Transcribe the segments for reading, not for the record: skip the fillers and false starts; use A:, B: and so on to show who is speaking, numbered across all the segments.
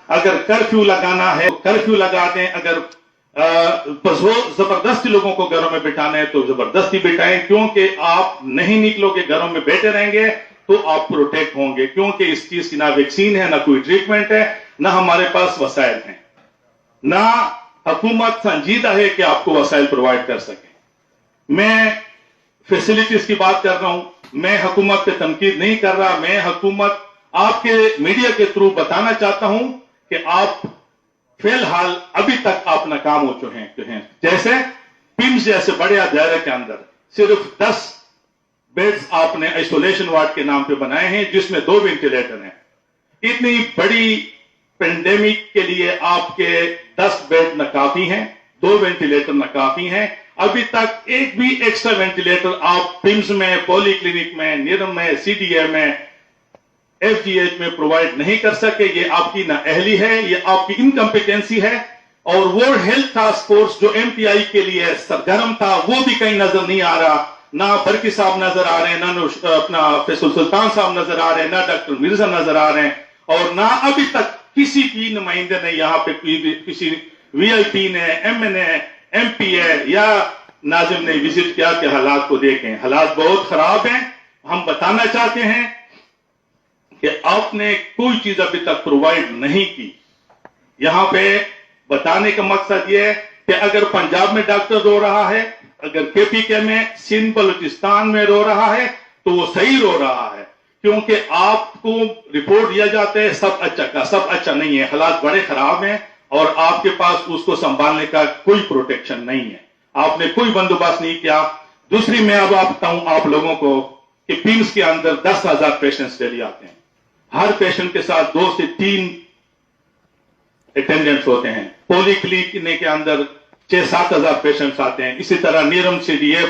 A: اگر کرفیو لگانا ہے کرفیو لگا دیں، اگر زبردستی لوگوں کو گھروں میں بٹھانا ہے تو زبردستی بٹھائیں، کیونکہ آپ نہیں نکلو گے، گھروں میں بیٹھے رہیں گے تو آپ پروٹیکٹ ہوں گے، کیونکہ اس چیز کی نہ ویکسین ہے، نہ کوئی ٹریٹمنٹ ہے، نہ ہمارے پاس وسائل ہیں، نہ حکومت سنجیدہ ہے کہ آپ کو وسائل پرووائڈ کر سکے۔ میں فیسلٹیز کی بات کر رہا ہوں، میں حکومت پہ تنقید نہیں کر رہا، میں حکومت آپ کے میڈیا کے تھرو بتانا چاہتا ہوں کہ آپ فی الحال ابھی تک آپ ناکام ہو چکے ہیں۔ جیسے پمس جیسے بڑے دائرے کے اندر صرف 10 بیڈز آپ نے آئسولیشن وارڈ کے نام پہ بنائے ہیں، جس میں 2 وینٹیلیٹر ہیں۔ اتنی بڑی پینڈیمک کے لیے آپ کے 10 بیڈ ناکافی ہیں، 2 وینٹیلیٹر ناکافی ہیں۔ ابھی تک ایک بھی ایکسٹرا وینٹیلیٹر آپ پمس میں، پولی کلینک میں، نیرم میں، سی ڈی اے میں، ایف جی ایچ میں پرووائڈ نہیں کر سکے۔ یہ آپ کی نااہلی ہے، یہ آپ کی انکمپیٹنسی ہے، اور ورلڈ ہیلتھ ٹاسک فورس جو ایم پی آئی کے لیے سرگرم تھا وہ بھی کہیں نظر نہیں آ رہا، نہ برقی صاحب نظر آ رہے ہیں، نہ اپنا فیصل سلطان صاحب نظر آ رہے ہیں، نہ ڈاکٹر مرزا نظر آ رہے ہیں، اور نہ ابھی تک کسی کی نمائندے نے یہاں پہ کسی وی آئی پی نے، ایم این اے، ایم پی اے یا ناظم نے وزٹ کیا کہ حالات کو دیکھیں۔ حالات بہت خراب ہیں۔ ہم بتانا چاہتے ہیں کہ آپ نے کوئی چیز ابھی تک پرووائڈ نہیں کی۔ یہاں پہ بتانے کا مقصد یہ ہے کہ اگر پنجاب میں ڈاکٹر رو رہا ہے، اگر کے پی کے میں، سندھ بلوچستان میں رو رہا ہے تو وہ صحیح رو رہا ہے، کیونکہ آپ کو رپورٹ دیا جاتا ہے سب اچھا کا، سب اچھا نہیں ہے، حالات بڑے خراب ہیں، اور آپ کے پاس اس کو سنبھالنے کا کوئی پروٹیکشن نہیں ہے، آپ نے کوئی بندوبست نہیں کیا۔ دوسری میں اب آپ بتاؤں آپ لوگوں کو کہ پمس کے اندر 10,000 پیشنٹس ڈیلی آتے ہیں، ہر پیشنٹ کے ساتھ 2 سے 3 اٹینڈنٹس ہوتے ہیں۔ پولی کلینک کے اندر 6-7 ہزار پیشنٹس آتے ہیں، اسی طرح نیرم سی ڈی اے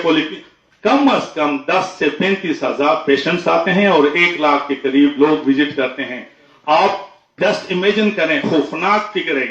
A: کم از کم 10 سے 35 ہزار پیشنٹس آتے ہیں، اور 1 لاکھ کے قریب لوگ وزٹ کرتے ہیں۔ آپ جسٹ امیجن کریں، خوفناک فگر ہے۔